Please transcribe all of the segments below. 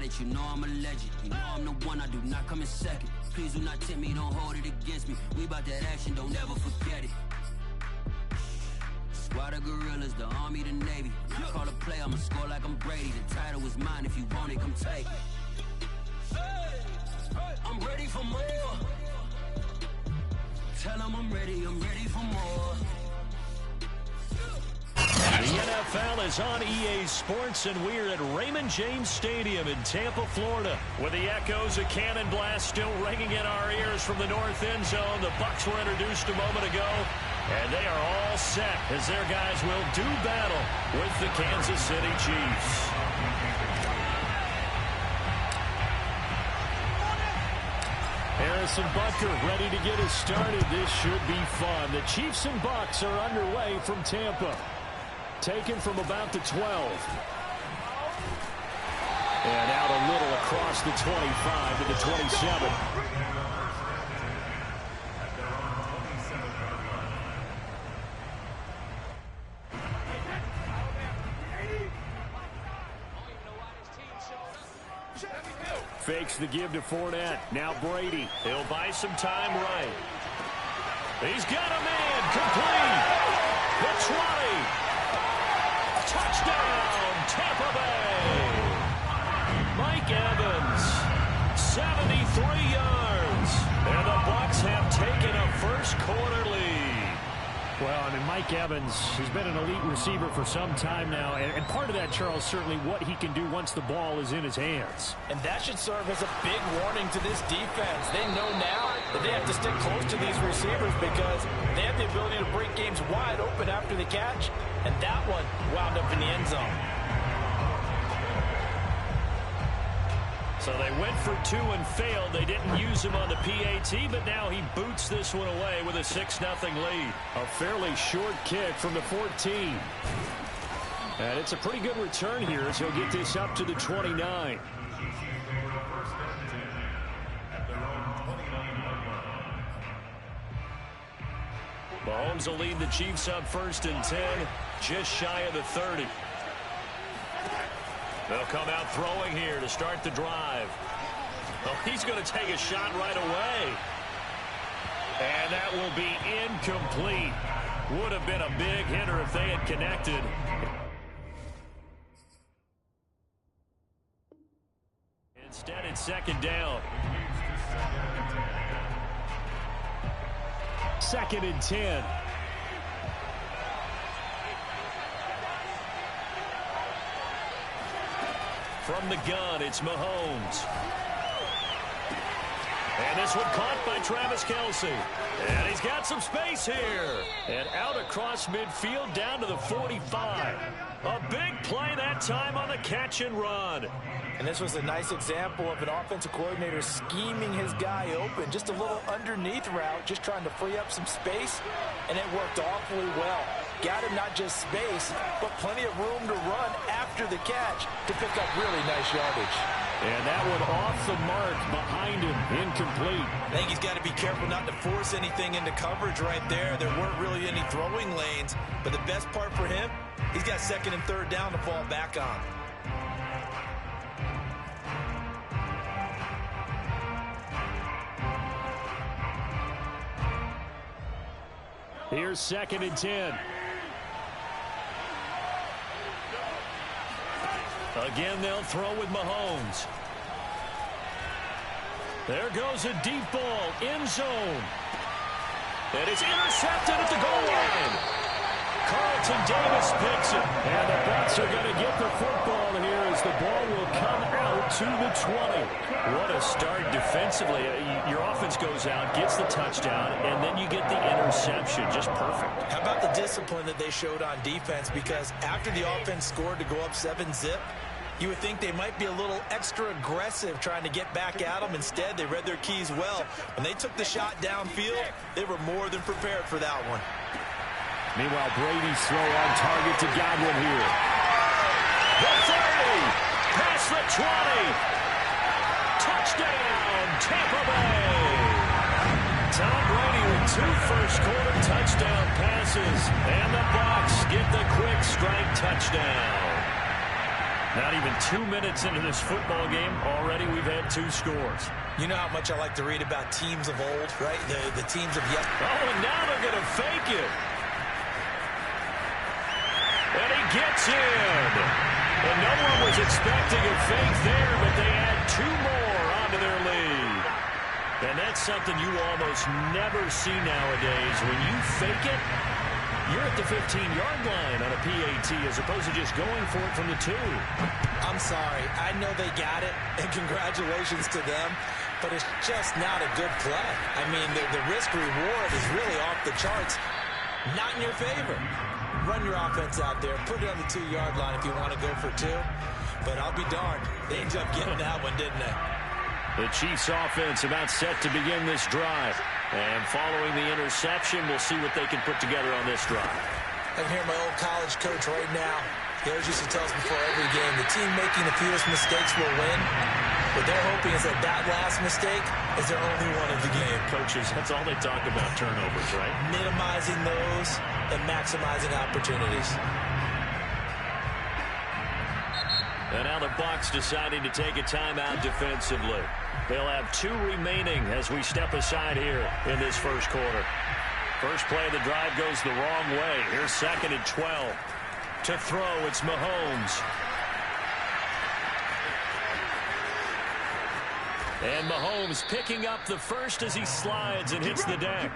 got it, you know I'm a legend. You know I'm the one, I do not come in second. Please do not tempt me, don't hold it against me. We bout that action, don't ever forget it. Squad of gorillas, the army, the navy. When I call a play, I'ma score like I'm Brady. The title is mine, if you want it, come take it. I'm ready for more. Tell them I'm ready for more. The NFL is on EA Sports, and we're at Raymond James Stadium in Tampa, Florida. With the echoes of cannon blast still ringing in our ears from the north end zone, the Bucs were introduced a moment ago, and they are all set as their guys will do battle with the Kansas City Chiefs. Harrison Butker ready to get us started. This should be fun. The Chiefs and Bucs are underway from Tampa. Taken from about the 12. And out a little across the 25 to the 27. Fakes the give to Fournette. Now Brady. He'll buy some time right. He's got a man. Complete. The 20. Touchdown, Tampa Bay. Mike Evans, 73 yards. And the Bucs have taken a first quarter lead. Well, I mean, Mike Evans, he's been an elite receiver for some time now. And part of that, Charles, certainly what he can do once the ball is in his hands. And that should serve as a big warning to this defense. They know now that they have to stick close to these receivers because they have the ability to break games wide open after the catch. And that one wound up in the end zone. So they went for two and failed. They didn't use him on the PAT, but now he boots this one away with a 6-0 lead. A fairly short kick from the 14. And it's a pretty good return here as he'll get this up to the 29. Mahomes will lead the Chiefs up 1st and 10, just shy of the 30. They'll come out throwing here to start the drive. Well, he's going to take a shot right away. And that will be incomplete. Would have been a big hitter if they had connected. Instead, it's 2nd down. 2nd and 10. From the gun, it's Mahomes. And this one caught by Travis Kelce. And he's got some space here. And out across midfield down to the 45. A big play that time on the catch and run. And this was a nice example of an offensive coordinator scheming his guy open. Just a little underneath route, just trying to free up some space. And it worked awfully well. Got him not just space, but plenty of room to run after the catch to pick up really nice yardage. And that one off the mark behind him, incomplete. I think he's got to be careful not to force anything into coverage right there. There weren't really any throwing lanes, but the best part for him, he's got 2nd and 3rd down to fall back on. Here's 2nd and 10. Again, they'll throw with Mahomes. There goes a deep ball, end zone. And it's intercepted at the goal line. Carlton Davis picks it. And the Bucs are going to get the football here as the ball will come out to the 20. What a start defensively. Your offense goes out, gets the touchdown, and then you get the interception. Just perfect. How about the discipline that they showed on defense? Because after the offense scored to go up 7-zip, you would think they might be a little extra aggressive trying to get back at them. Instead, they read their keys well. When they took the shot downfield, they were more than prepared for that one. Meanwhile, Brady's throw on target to Godwin here. The 30, past the 20. Touchdown, Tampa Bay. Tom Brady with 2 first-quarter touchdown passes. And the Bucs get the quick strike touchdown. Not even 2 minutes into this football game, already we've had 2 scores. You know how much I like to read about teams of old, right? The teams of yet. Oh, and now they're going to fake it. And he gets in. And no one was expecting a fake there, but they add 2 more onto their lead. And that's something you almost never see nowadays. When you fake it, you're at the 15-yard line on a PAT as opposed to just going for it from the 2. I'm sorry. I know they got it, and congratulations to them, but it's just not a good play. I mean, the risk-reward is really off the charts. Not in your favor. Run your offense out there. Put it on the 2-yard line if you want to go for 2. But I'll be darned. They ended up getting that one, didn't they? The Chiefs offense about set to begin this drive. And following the interception, we'll see what they can put together on this drive. I can hear my old college coach right now. He always used to tell us before every game, the team making the fewest mistakes will win. What they're hoping is that last mistake is their only one of the game. Coaches, that's all they talk about, turnovers, right? Minimizing those and maximizing opportunities. And now the Bucs deciding to take a timeout defensively. They'll have 2 remaining as we step aside here in this first quarter. First play of the drive goes the wrong way. Here's 2nd and 12. To throw, it's Mahomes. And Mahomes picking up the first as he slides and hits the deck.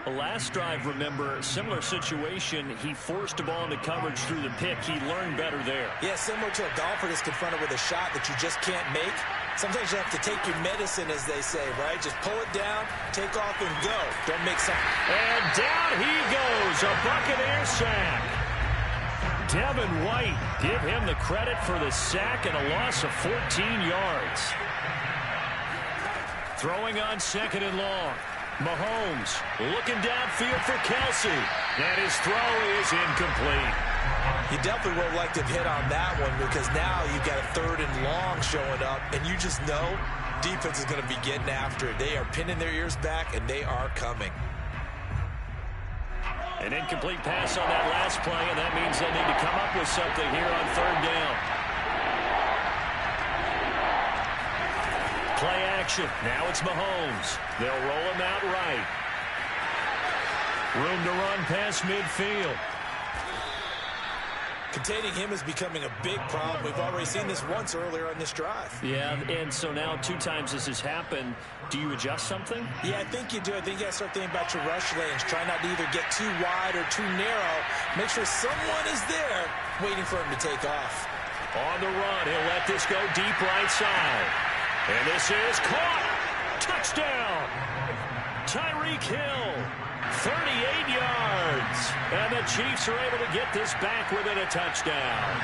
The last drive, remember, similar situation. He forced a ball into coverage through the pick. He learned better there. Yeah, similar to a golfer that's confronted with a shot that you just can't make. Sometimes you have to take your medicine, as they say, right? Just pull it down, take off, and go. Don't make something. And down he goes, a Buccaneer sack. Devin White, give him the credit for the sack and a loss of 14 yards. Throwing on 2nd and long. Mahomes looking downfield for Kelsey. And his throw is incomplete. You definitely would have liked to have hit on that one because now you've got a 3rd and long showing up, and you just know defense is going to be getting after it. They are pinning their ears back, and they are coming. An incomplete pass on that last play, and that means they'll need to come up with something here on 3rd down. Play action. Now it's Mahomes. They'll roll him out right. Room to run past midfield. Containing him is becoming a big problem. We've already seen this once earlier on this drive. Yeah, and so now 2 times this has happened. Do you adjust something? Yeah, I think you do. I think you got to start thinking about your rush lanes. Try not to either get too wide or too narrow. Make sure someone is there waiting for him to take off. On the run, he'll let this go deep right side. And this is caught. Touchdown. Tyreek Hill. 38 yards. And the Chiefs are able to get this back within a touchdown.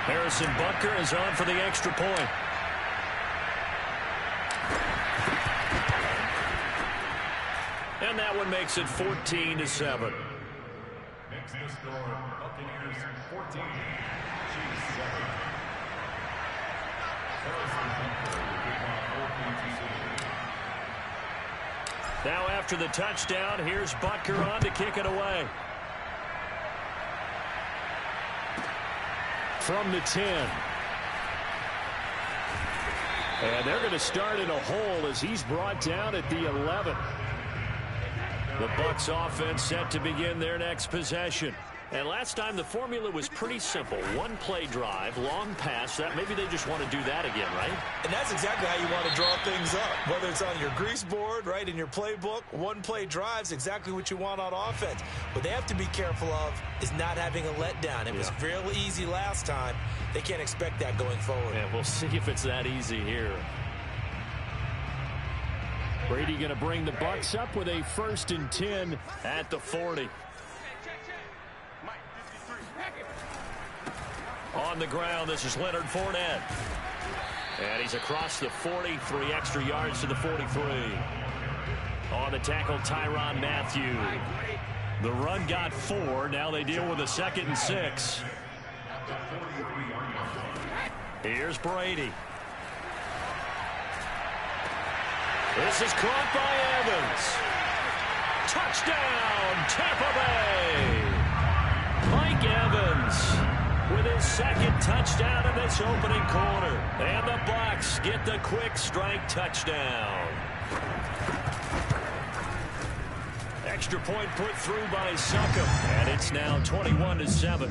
Harrison Butker is on for the extra point. And that one makes it 14-7. Next to score, Buccaneers 14, Chiefs 7. Harrison Butker with kickoff 4-point decision. Now after the touchdown, here's Butker on to kick it away. From the 10. And they're going to start in a hole as he's brought down at the 11. The Bucs offense set to begin their next possession. And last time the formula was pretty simple. 1-play drive, long pass. That maybe they just want to do that again, right? And that's exactly how you want to draw things up. Whether it's on your grease board, right, in your playbook, 1-play drive's exactly what you want on offense. What they have to be careful of is not having a letdown. It was real easy last time. They can't expect that going forward. Yeah, we'll see if it's that easy here. Brady going to bring the Bucs up with a 1st and 10 at the 40. On the ground, this is Leonard Fournette. And he's across the 40, 3 extra yards to the 43. On the tackle, Tyrann Mathieu. The run got 4. Now they deal with a 2nd and 6. Here's Brady. This is caught by Evans. Touchdown, Tampa Bay. Mike Evans with with his second touchdown in this opening quarter. And the Bucs get the quick strike touchdown. Extra point put through by Succop, and it's now 21-7.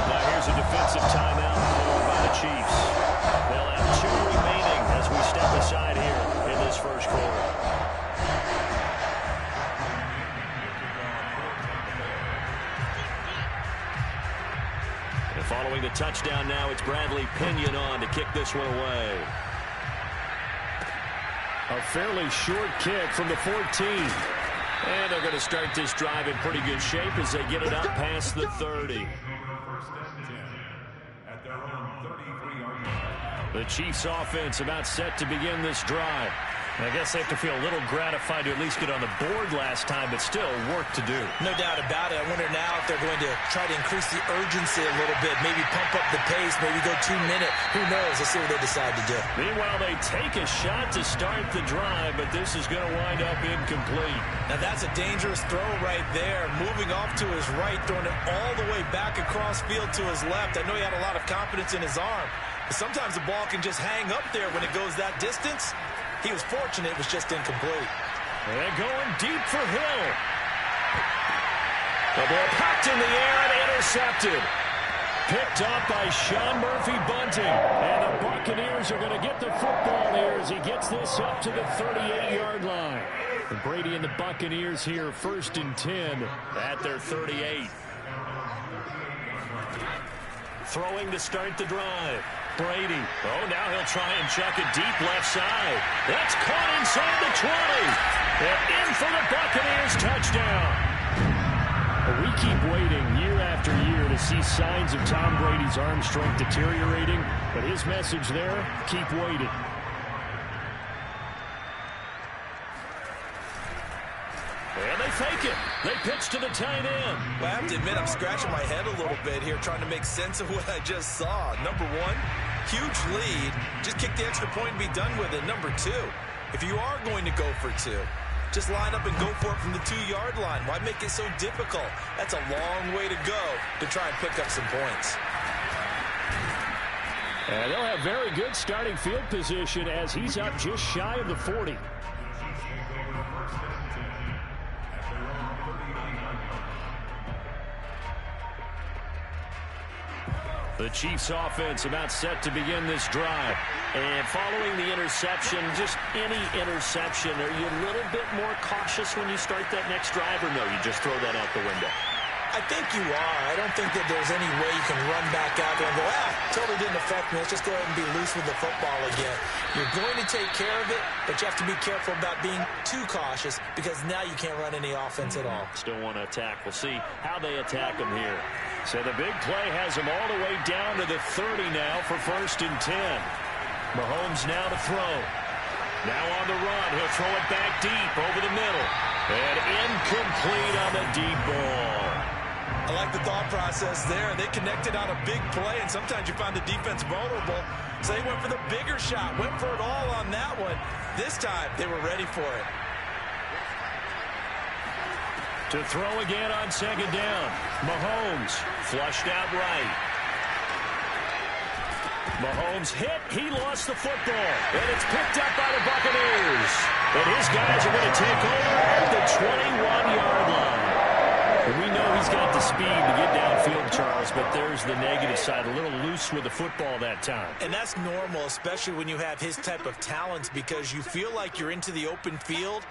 Now here's a defensive timeout called by the Chiefs. They'll have 2 remaining as we step aside here in this first quarter. And following the touchdown now, it's Bradley Pinion on to kick this one away. A fairly short kick from the 14. And they're going to start this drive in pretty good shape as they get it up past the 30. The Chiefs offense about set to begin this drive. And I guess they have to feel a little gratified to at least get on the board last time, but still work to do. No doubt about it. I wonder now if they're going to try to increase the urgency a little bit, maybe pump up the pace, maybe go 2-minute. Who knows? Let's see what they decide to do. Meanwhile, they take a shot to start the drive, but this is going to wind up incomplete. Now that's a dangerous throw right there. Moving off to his right, throwing it all the way back across field to his left. I know he had a lot of confidence in his arm, but sometimes the ball can just hang up there when it goes that distance. He was fortunate it was just incomplete. And going deep for Hill. The ball popped in the air and intercepted. Picked up by Sean Murphy-Bunting. And the Buccaneers are going to get the football here as he gets this up to the 38-yard line. And Brady and the Buccaneers here 1st and 10 at their 38. Throwing to start the drive. Brady. Oh, now he'll try and chuck it deep left side. That's caught inside the 20. And in for the Buccaneers touchdown. We keep waiting year after year to see signs of Tom Brady's arm strength deteriorating. But his message there, keep waiting. And they fake it. They pitch to the tight end. Well, I have to admit, I'm scratching my head a little bit here trying to make sense of what I just saw. Number one, huge lead. Just kick the extra point and be done with it. Number two, if you are going to go for 2, just line up and go for it from the 2-yard line. Why make it so difficult? That's a long way to go to try and pick up some points. And they'll have very good starting field position as he's up just shy of the 40. The Chiefs offense about set to begin this drive. And following the interception, just any interception, are you a little bit more cautious when you start that next drive, or no, you just throw that out the window? I think you are. I don't think that there's any way you can run back out there and go, totally didn't affect me. Let's just go ahead and be loose with the football again. You're going to take care of it, but you have to be careful about being too cautious because now you can't run any offense at all. Still want to attack. We'll see how they attack them here. So the big play has them all the way down to the 30 now for 1st and 10. Mahomes now to throw. Now on the run. He'll throw it back deep over the middle. And incomplete on the deep ball. I like the thought process there. They connected on a big play, and sometimes you find the defense vulnerable. So they went for the bigger shot, went for it all on that one. This time, they were ready for it. To throw again on 2nd down. Mahomes flushed out right. Mahomes hit. He lost the football. And it's picked up by the Buccaneers. And his guys are going to take over at the 21-yard line. And we know he's got the speed to get downfield, Charles, but there's the negative side. A little loose with the football that time. And that's normal, especially when you have his type of talents, because you feel like you're into the open field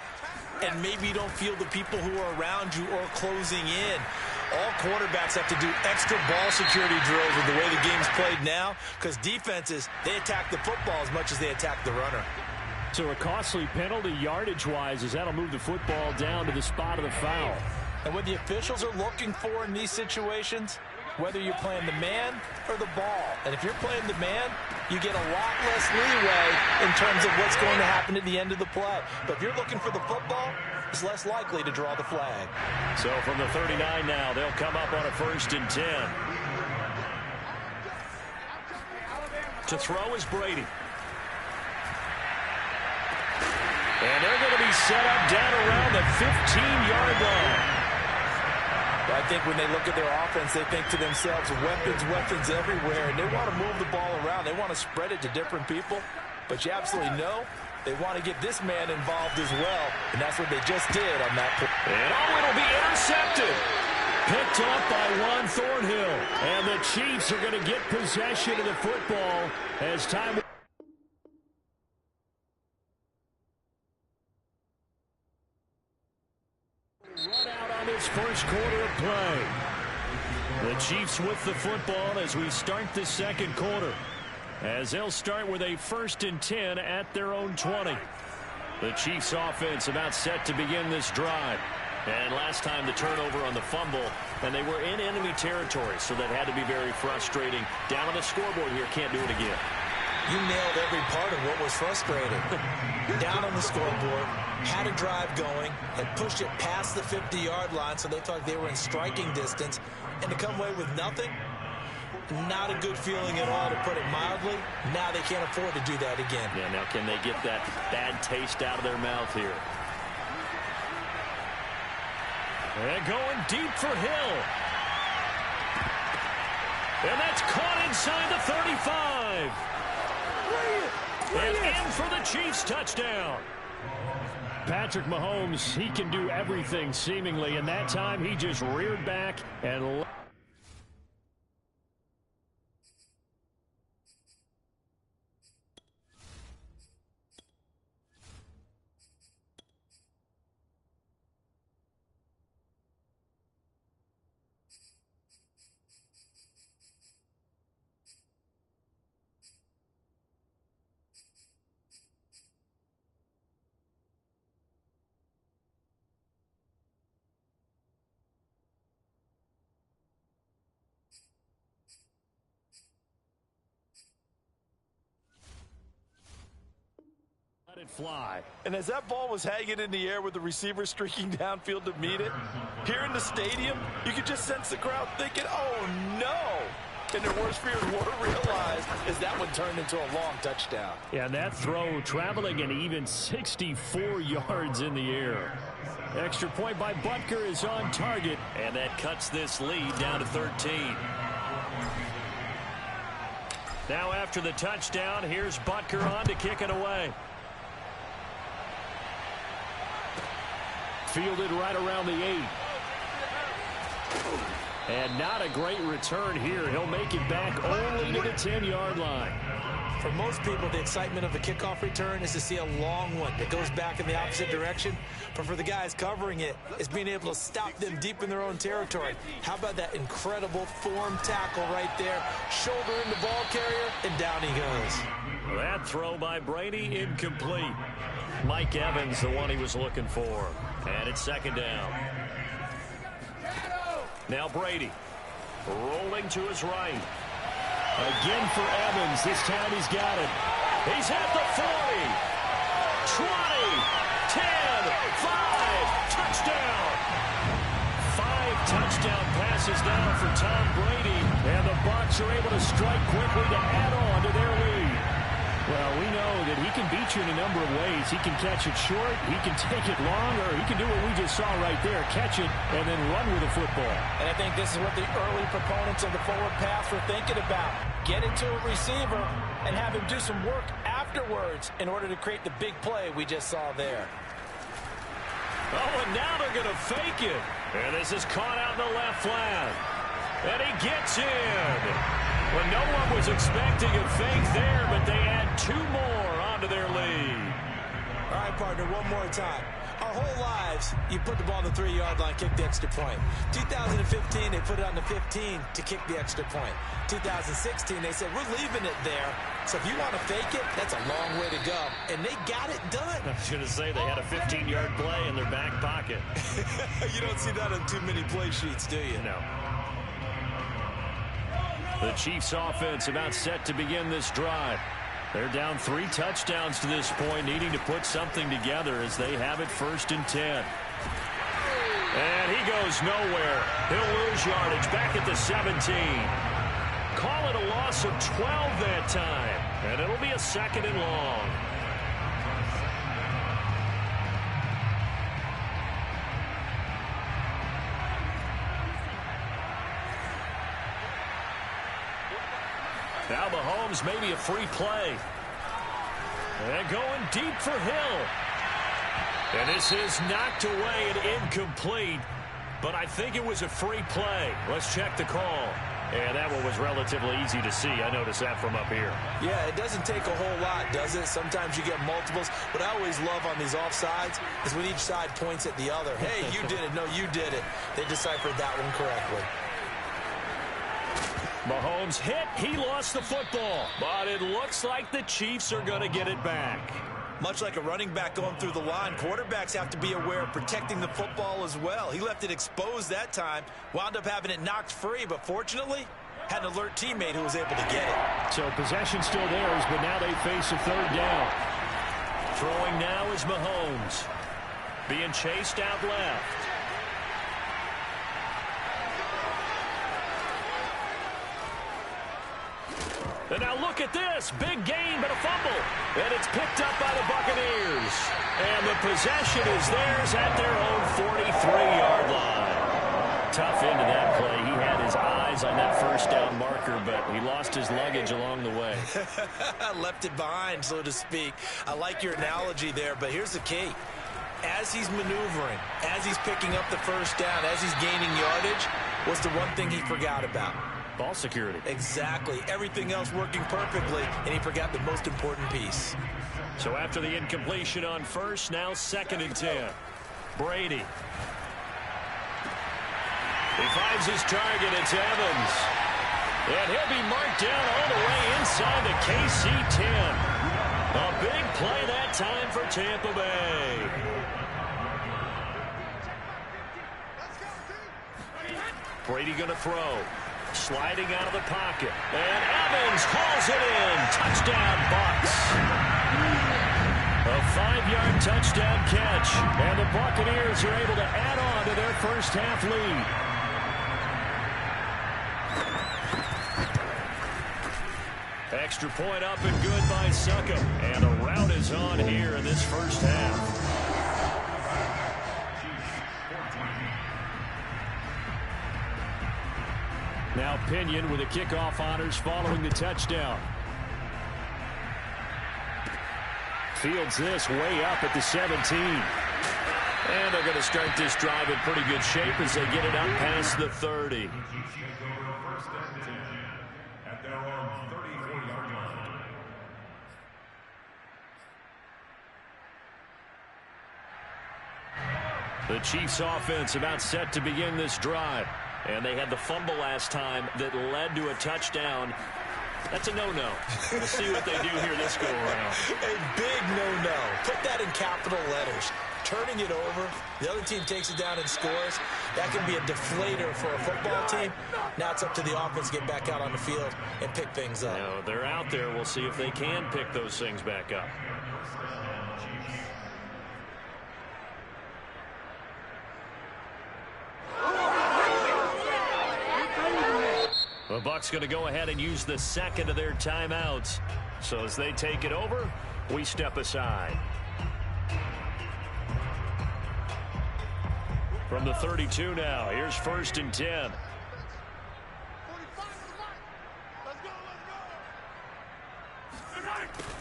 and maybe you don't feel the people who are around you or closing in. All quarterbacks have to do extra ball security drills with the way the game's played now, because defenses, they attack the football as much as they attack the runner. So a costly penalty yardage-wise as that'll move the football down to the spot of the foul. And what the officials are looking for in these situations, whether you're playing the man or the ball. And if you're playing the man, you get a lot less leeway in terms of what's going to happen at the end of the play. But if you're looking for the football, it's less likely to draw the flag. So from the 39 now, they'll come up on a 1st and 10. To throw is Brady. And they're going to be set up down around the 15-yard line. I think when they look at their offense, they think to themselves, weapons, weapons everywhere, and they want to move the ball around. They want to spread it to different people, but you absolutely know they want to get this man involved as well, and that's what they just did on that play. And it'll be intercepted. Picked up by Juan Thornhill, and the Chiefs are going to get possession of the football as time. Run out on this first quarter of play. The Chiefs with the football as we start the second quarter, as they'll start with a 1st and 10 at their own 20. The Chiefs offense about set to begin this drive. And last time the turnover on the fumble, and they were in enemy territory, so that had to be very frustrating. Down on the scoreboard here, can't do it again. You nailed every part of what was frustrating. Down on the scoreboard, had a drive going, had pushed it past the 50-yard line, so they thought they were in striking distance, and to come away with nothing, not a good feeling at all, to put it mildly. Now they can't afford to do that again. Yeah, now can they get that bad taste out of their mouth here? And going deep for Hill. And that's caught inside the 35. And in for the Chiefs touchdown. Patrick Mahomes, he can do everything seemingly, and that time he just reared back and... let it fly. And as that ball was hanging in the air with the receiver streaking downfield to meet it, here in the stadium, you could just sense the crowd thinking, oh, no. And their worst fears were realized as that one turned into a long touchdown. Yeah, and that throw traveling an even 64 yards in the air. Extra point by Butker is on target, and that cuts this lead down to 13. Now after the touchdown, here's Butker on to kick it away. Fielded right around the 8. And not a great return here. He'll make it back only to the 10-yard line. For most people, the excitement of a kickoff return is to see a long one that goes back in the opposite direction. But for the guys covering it, it's being able to stop them deep in their own territory. How about that incredible form tackle right there? Shoulder in the ball carrier, and down he goes. That throw by Brady incomplete. Mike Evans, the one he was looking for. And it's second down. Now Brady rolling to his right. Again for Evans. This time he's got it. He's at the 40, 20, 10, 5. Touchdown. 5 touchdown passes now for Tom Brady. And the Bucs are able to strike quickly to add on to their lead. Well, we know that he can beat you in a number of ways. He can catch it short, he can take it long, or he can do what we just saw right there, catch it and then run with the football. And I think this is what the early proponents of the forward pass were thinking about. Get it to a receiver and have him do some work afterwards in order to create the big play we just saw there. Oh, and now they're going to fake it. And this is caught out in the left flat. And he gets in. Well, no one was expecting a fake there, but they add 2 more onto their lead. All right, partner, one more time. Our whole lives, you put the ball on the 3-yard line, kick the extra point. 2015, they put it on the 15 to kick the extra point. 2016, they said, we're leaving it there. So if you want to fake it, that's a long way to go. And they got it done. I was going to say they had a 15-yard play in their back pocket. You don't see that on too many play sheets, do you? No. The Chiefs offense about set to begin this drive. They're down 3 touchdowns to this point, needing to put something together as they have it 1st and 10. And he goes nowhere. He'll lose yardage back at the 17. Call it a loss of 12 that time. And it'll be a 2nd and long. Now Mahomes maybe a free play. And going deep for Hill. And this is knocked away and incomplete. But I think it was a free play. Let's check the call. And that one was relatively easy to see. I noticed that from up here. Yeah, it doesn't take a whole lot, does it? Sometimes you get multiples. What I always love on these offsides is when each side points at the other. Hey, you did it. No, you did it. They deciphered that one correctly. Mahomes hit. He lost the football. But it looks like the Chiefs are going to get it back. Much like a running back going through the line, quarterbacks have to be aware of protecting the football as well. He left it exposed that time, wound up having it knocked free, but fortunately, had an alert teammate who was able to get it. So possession still theirs, but now they face a third down. Throwing now is Mahomes. Being chased out left. And now look at this. Big gain, but a fumble. And it's picked up by the Buccaneers. And the possession is theirs at their own 43-yard line. Tough into that play. He had his eyes on that first down marker, but he lost his luggage along the way. Left it behind, so to speak. I like your analogy there, but here's the key. As he's maneuvering, as he's picking up the first down, as he's gaining yardage, was the one thing he forgot about. Ball security. Exactly. Everything else working perfectly, and he forgot the most important piece. So after the incompletion on first, now 2nd and 10. Brady. He finds his target. It's Evans. And he'll be marked down all the way inside the KC 10. A big play that time for Tampa Bay. Brady going to throw. Sliding out of the pocket. And Evans hauls it in. Touchdown, Bucs. A 5-yard touchdown catch. And the Buccaneers are able to add on to their first half lead. Extra point up and good by Succop. And a rout is on here in this first half. Now Pinion with the kickoff honors following the touchdown. Fields this way up at the 17. And they're going to start this drive in pretty good shape as they get it up past the 30. The Chiefs offense about set to begin this drive. And they had the fumble last time that led to a touchdown. That's a no-no. We'll see what they do here this go-around. A big no-no. Put that in capital letters. Turning it over, the other team takes it down and scores. That can be a deflator for a football team. Now it's up to the offense to get back out on the field and pick things up. Now, they're out there. We'll see if they can pick those things back up. The Bucs going to go ahead and use the second of their timeouts. So as they take it over, we step aside. From the 32 now, here's 1st and 10.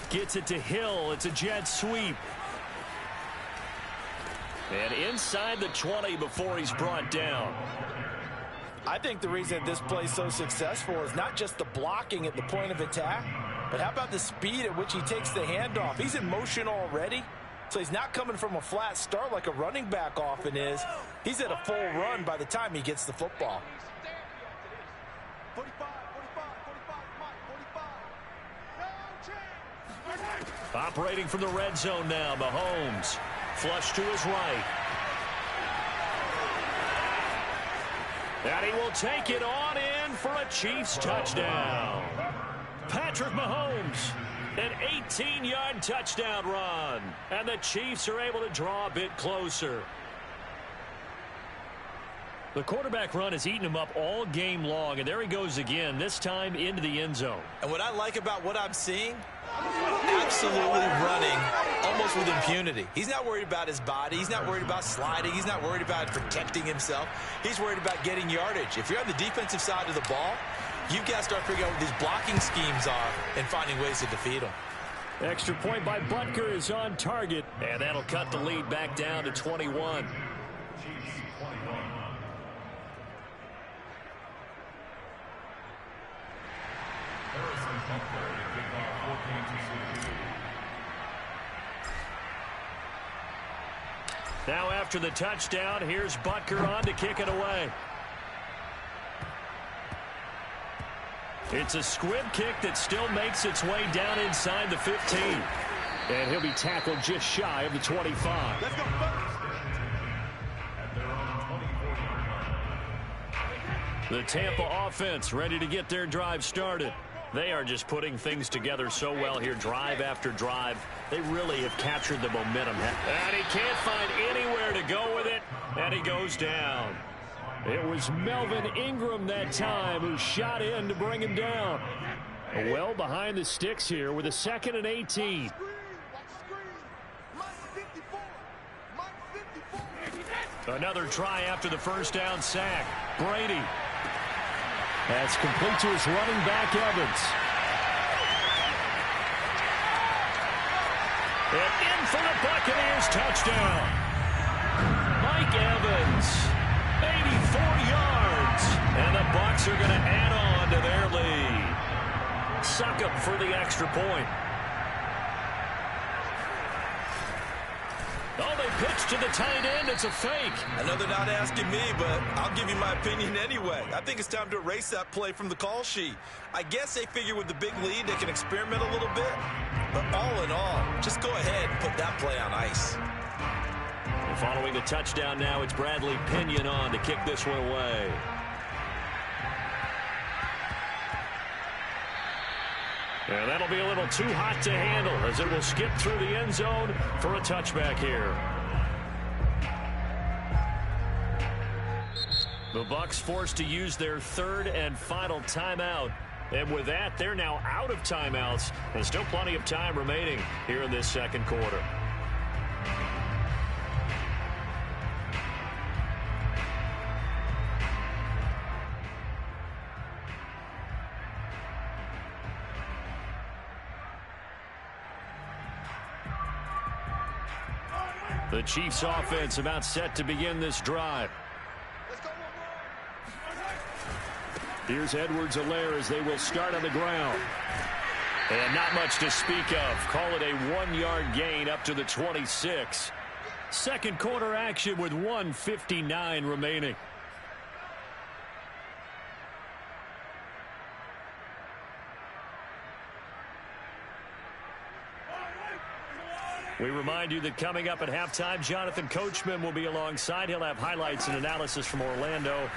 Gets it to Hill. It's a jet sweep. And inside the 20 before he's brought down. I think the reason this play is so successful is not just the blocking at the point of attack, but how about the speed at which he takes the handoff? He's in motion already, so he's not coming from a flat start like a running back often is. He's at a full run by the time he gets the football. Operating from the red zone now, Mahomes. Flush to his right. And he will take it on in for a Chiefs touchdown. Patrick Mahomes, an 18-yard touchdown run. And the Chiefs are able to draw a bit closer. The quarterback run has eaten him up all game long, and there he goes again, this time into the end zone. And what I like about what I'm seeing, absolutely running almost with impunity. He's not worried about his body. He's not worried about sliding. He's not worried about protecting himself. He's worried about getting yardage. If you're on the defensive side of the ball, You've got to start figuring out what these blocking schemes are and finding ways to defeat them. Extra point by Butker is on target, and that'll cut the lead back down to 21. Now after the touchdown, here's Butker on to kick it away. It's a squib kick that still makes its way down inside the 15. And he'll be tackled just shy of the 25. Let's go, The Tampa offense ready to get their drive started. They are just putting things together so well here, drive after drive. They really have captured the momentum. And he can't find anywhere to go with it, and he goes down. It was Melvin Ingram that time who shot in to bring him down. Well behind the sticks here with a 2nd and 18. Another try after the first down sack. Brady. That's complete to his running back, Evans. And in for the Buccaneers touchdown. Mike Evans, 84 yards. And the Bucs are going to add on to their lead. Suck up for the extra point. Oh, they pitch to the tight end. It's a fake. I know they're not asking me, but I'll give you my opinion anyway. I think it's time to erase that play from the call sheet. I guess they figure with the big lead they can experiment a little bit. But all in all, just go ahead and put that play on ice. And following the touchdown now, it's Bradley Pinion on to kick this one away. And that'll be a little too hot to handle as it will skip through the end zone for a touchback here. The Bucs forced to use their 3rd and final timeout. And with that, they're now out of timeouts. And still plenty of time remaining here in this second quarter. The Chiefs offense about set to begin this drive. Here's Edwards-Helaire as they will start on the ground. And not much to speak of. Call it a 1-yard gain up to the 26. Second quarter action with 1:59 remaining. We remind you that coming up at halftime, Jonathan Coachman will be alongside. He'll have highlights and analysis from Orlando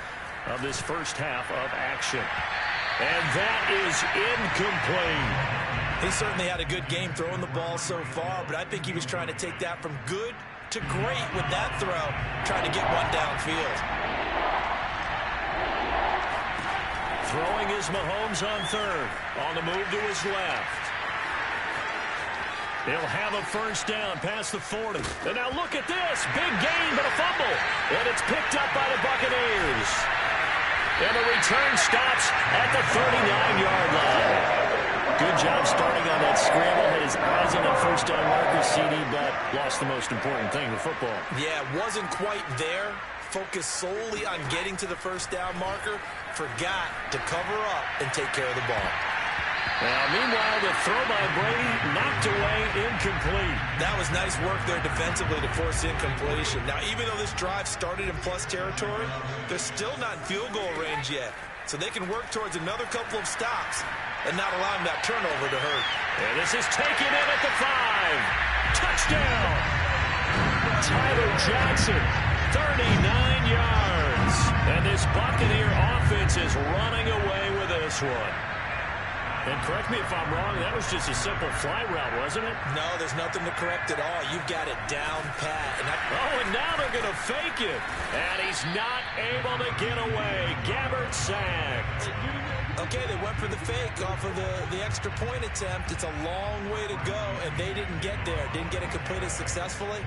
of this first half of action. And that is incomplete. He certainly had a good game throwing the ball so far, but I think he was trying to take that from good to great with that throw, trying to get one downfield. Throwing is Mahomes on 3rd. On the move to his left. He'll have a first down past the 40. And now look at this. Big gain, but a fumble. And it's picked up by the Buccaneers. And the return stops at the 39-yard line. Good job starting on that scramble. Had his eyes on that first down marker, CD, but lost the most important thing, the football. Yeah, wasn't quite there. Focused solely on getting to the first down marker. Forgot to cover up and take care of the ball. Now, meanwhile, the throw by Brady knocked away, incomplete. That was nice work there defensively to force incompletion. Now, even though this drive started in plus territory, they're still not in field goal range yet. So they can work towards another couple of stops and not allowing that turnover to hurt. And this is taken in at the 5. Touchdown! Tyler Johnson, 39 yards. And this Buccaneer offense is running away with this one. And correct me if I'm wrong, that was just a simple fly route, wasn't it? No, there's nothing to correct at all. You've got it down pat. And now they're going to fake it. And he's not able to get away. Gabbert sacked. Okay, they went for the fake off of the extra point attempt. It's a long way to go, and they didn't get there. Didn't get it completed successfully.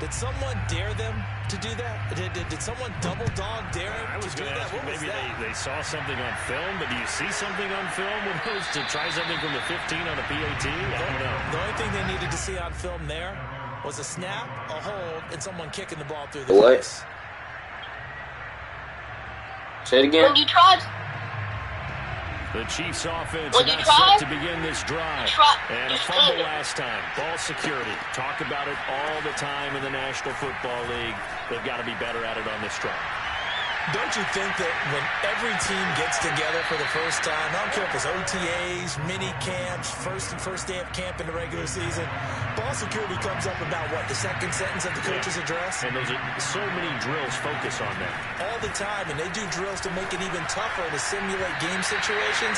Did someone dare them to do that? Did someone double dog dare him to do that? What was maybe that? they saw something on film, but do you see something on film with those to try something from the 15 on a PAT? I don't know. The only thing they needed to see on film there was a snap, a hold, and someone kicking the ball through the face. Say it again. When you tried. The Chiefs offense When not you try, set to begin this drive. And a fumble last time. Ball security. Talk about it all the time in the National Football League. They've got to be better at it on this drive. Don't you think that when every team gets together for the first time, I don't care if it's OTAs, mini camps, first day of camp in the regular season, ball security comes up about what, the second sentence of the coach's address? And those are so many drills focus on that. All the time, and they do drills to make it even tougher to simulate game situations.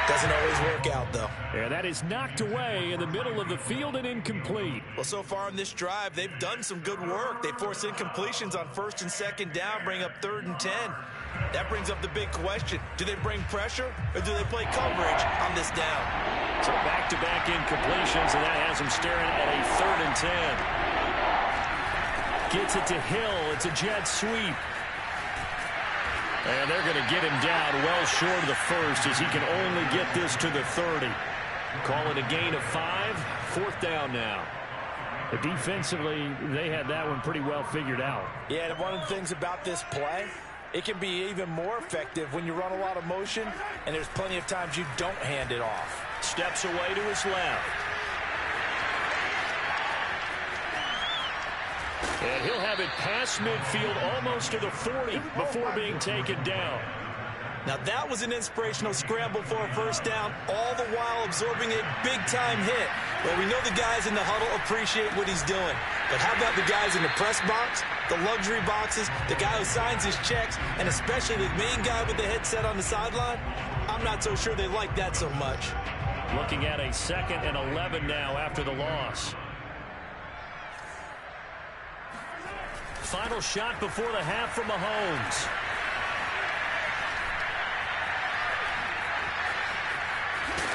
Doesn't always work out, though. And that is knocked away in the middle of the field and incomplete. Well, so far in this drive, they've done some good work. They force incompletions on first and second down, bring up 3rd and 10. That brings up the big question. Do they bring pressure, or do they play coverage on this down? So back-to-back incompletions, and that has them staring at a 3rd and 10. Gets it to Hill. It's a jet sweep. And they're going to get him down well short of the first as he can only get this to the 30. Call it a gain of 5. 4th down now. But defensively, they had that one pretty well figured out. Yeah, and one of the things about this play, it can be even more effective when you run a lot of motion, and there's plenty of times you don't hand it off. Steps away to his left. And he'll have it past midfield almost to the 40 before being taken down. Now that was an inspirational scramble for a first down, all the while absorbing a big-time hit. Well, we know the guys in the huddle appreciate what he's doing. But how about the guys in the press box, the luxury boxes, the guy who signs his checks, and especially the main guy with the headset on the sideline? I'm not so sure they like that so much. Looking at a 2nd and 11 now after the loss. Final shot before the half from Mahomes.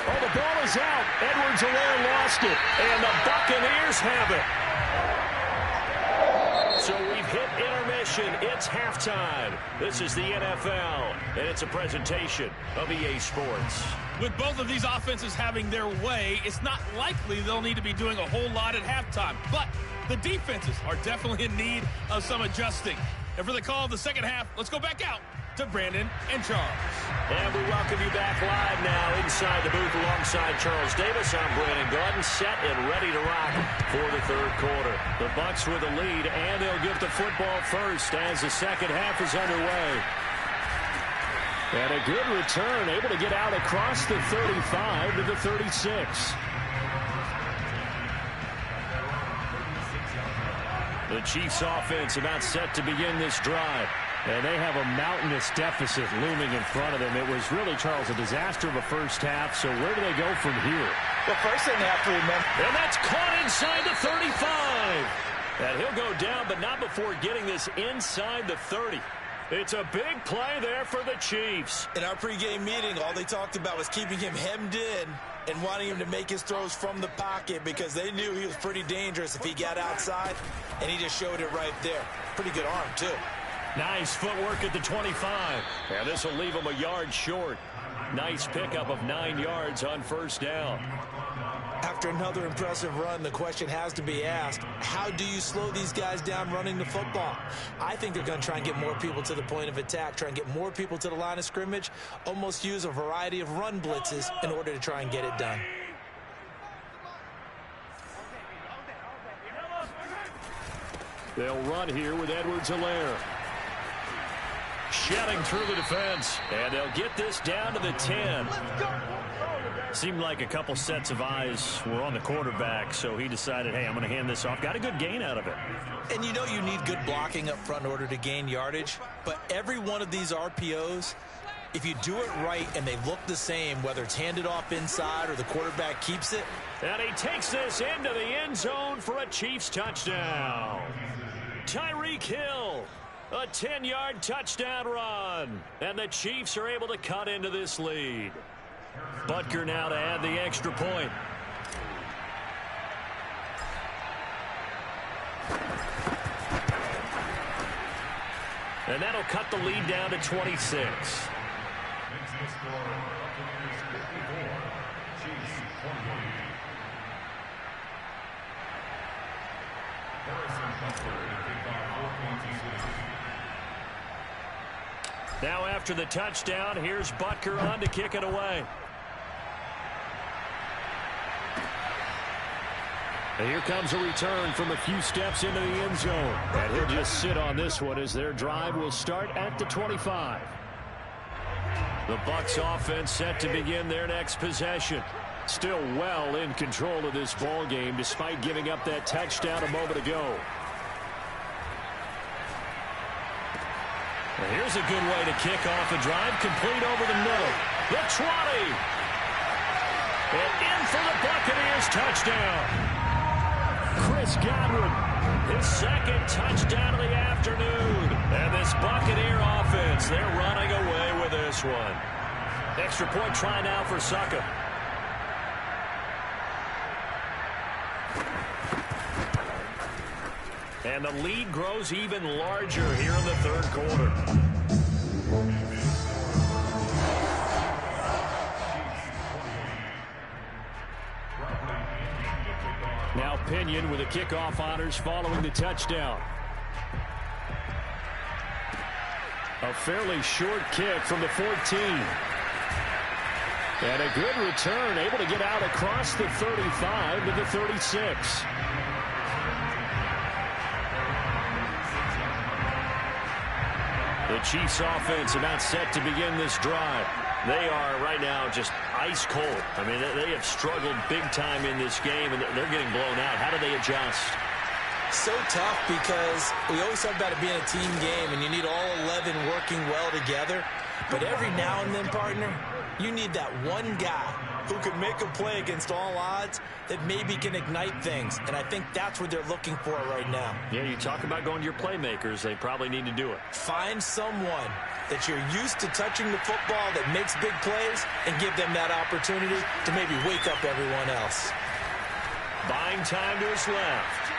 Oh, the ball is out. Edwards-Helaire lost it, and the Buccaneers have it. So we've hit intermission. It's halftime. This is the NFL, and it's a presentation of EA Sports. With both of these offenses having their way, it's not likely they'll need to be doing a whole lot at halftime. But the defenses are definitely in need of some adjusting. And for the call of the second half, let's go back out to Brandon and Charles. And we welcome you back live now inside the booth alongside Charles Davis. I'm Brandon Gordon, set and ready to rock for the 3rd quarter. The Bucs with the lead, and they'll get the football first as the second half is underway. And a good return, able to get out across the 35 to the 36. The Chiefs offense about set to begin this drive. And they have a mountainous deficit looming in front of them. It was really, Charles, a disaster of a first half. So where do they go from here? The first thing they have to remember. And that's caught inside the 35. And he'll go down, but not before getting this inside the 30. It's a big play there for the Chiefs. In our pregame meeting, all they talked about was keeping him hemmed in and wanting him to make his throws from the pocket because they knew he was pretty dangerous if he got outside, and he just showed it right there. Pretty good arm, too. Nice footwork at the 25. And this will leave him a yard short. Nice pickup of 9 yards on first down. After another impressive run, the question has to be asked, how do you slow these guys down running the football? I think they're going to try and get more people to the point of attack, try and get more people to the line of scrimmage, almost use a variety of run blitzes in order to try and get it done. They'll run here with Edwards-Helaire. Shedding through the defense, and they'll get this down to the 10. Seemed like a couple sets of eyes were on the quarterback, so he decided, hey, I'm going to hand this off. Got a good gain out of it. And you know you need good blocking up front in order to gain yardage, but every one of these RPOs, if you do it right and they look the same, whether it's handed off inside or the quarterback keeps it. And he takes this into the end zone for a Chiefs touchdown. Tyreek Hill. A 10-yard touchdown run. And the Chiefs are able to cut into this lead. Butker now to add the extra point. And that'll cut the lead down to 26. Makes the score Buccaneers 54, Chiefs 28. Harrison Butker to kick off 4 points. Now after the touchdown, here's Butker on to kick it away. And here comes a return from a few steps into the end zone. And he'll just sit on this one as their drive will start at the 25. The Bucs offense set to begin their next possession. Still well in control of this ball game despite giving up that touchdown a moment ago. And here's a good way to kick off a drive, complete over the middle. The 20. And in for the Buccaneers touchdown. Chris Godwin, his second touchdown of the afternoon. And this Buccaneer offense, they're running away with this one. Extra point try now for Suckup. And the lead grows even larger here in the third quarter. Now Pinion with the kickoff honors following the touchdown. A fairly short kick from the 14. And a good return, able to get out across the 35 to the 36. The Chiefs offense about set to begin this drive. They are right now just ice cold. I mean, they have struggled big time in this game, and they're getting blown out. How do they adjust? So tough because we always talk about it being a team game, and you need all 11 working well together. But every now and then, partner, you need that one guy who can make a play against all odds that maybe can ignite things. And I think that's what they're looking for right now. Yeah, you talk about going to your playmakers. They probably need to do it. Find someone that you're used to touching the football that makes big plays and give them that opportunity to maybe wake up everyone else. Buying time to his left.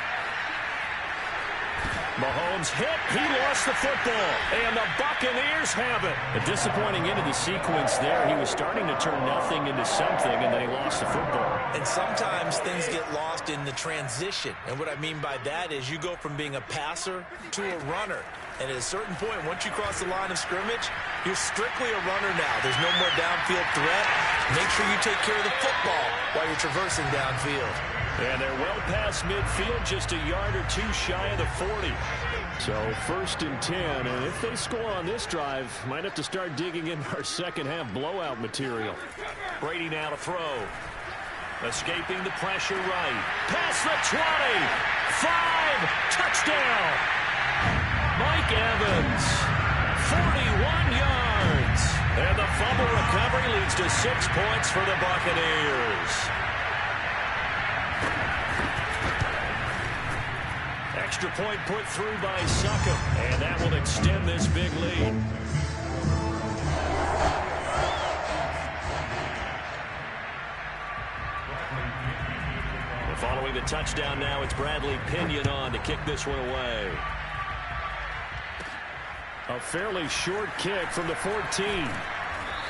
Mahomes hit. He lost the football. And the Buccaneers have it. A disappointing end of the sequence there. He was starting to turn nothing into something, and then he lost the football. And sometimes things get lost in the transition. And what I mean by that is you go from being a passer to a runner. And at a certain point, once you cross the line of scrimmage, you're strictly a runner now. There's no more downfield threat. Make sure you take care of the football while you're traversing downfield. And they're well past midfield, just a yard or two shy of the 40. So 1st and 10, and if they score on this drive, might have to start digging into our second half blowout material. Brady now to throw. Escaping the pressure right. Past the 20. 5. Touchdown. Mike Evans. 41 yards. And the fumble recovery leads to 6 points for the Buccaneers. Extra point put through by Suckup, and that will extend this big lead. Following the touchdown now, it's Bradley Pinion on to kick this one away. A fairly short kick from the 14.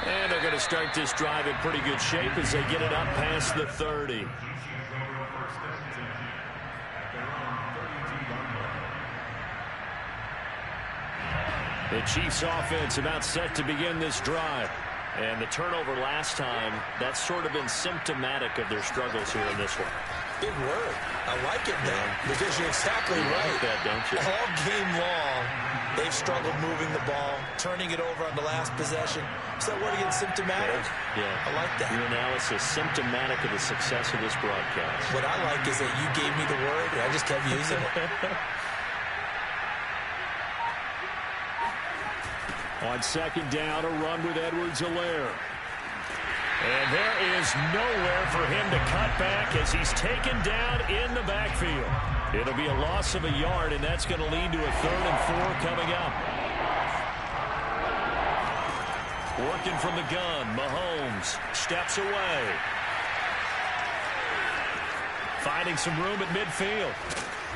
And they're going to start this drive in pretty good shape as they get it up past the 30. The Chiefs offense about set to begin this drive. And the turnover last time, that's sort of been symptomatic of their struggles here in this one. Big word. I like it now because you're exactly right. You like that, don't you? All game long, they've struggled moving the ball, turning it over on the last possession. So what again, symptomatic? Yeah. I like that. Your analysis symptomatic of the success of this broadcast. What I like is that you gave me the word and I just kept using it. On second down, a run with Edwards-Helaire. And there is nowhere for him to cut back as he's taken down in the backfield. It'll be a loss of a yard, and that's going to lead to a 3rd and 4 coming up. Working from the gun, Mahomes steps away. Finding some room at midfield.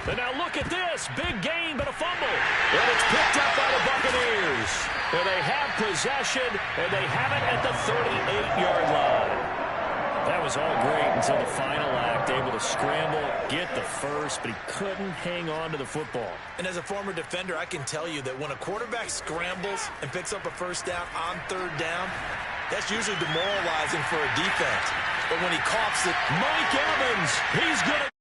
And now look at this. Big gain, but a fumble. And it's picked up by the Buccaneers. And they have possession, and they have it at the 38-yard line. That was all great until the final act, able to scramble, get the first, but he couldn't hang on to the football. And as a former defender, I can tell you that when a quarterback scrambles and picks up a first down on third down, that's usually demoralizing for a defense. But when he coughs it, Mike Evans, he's going to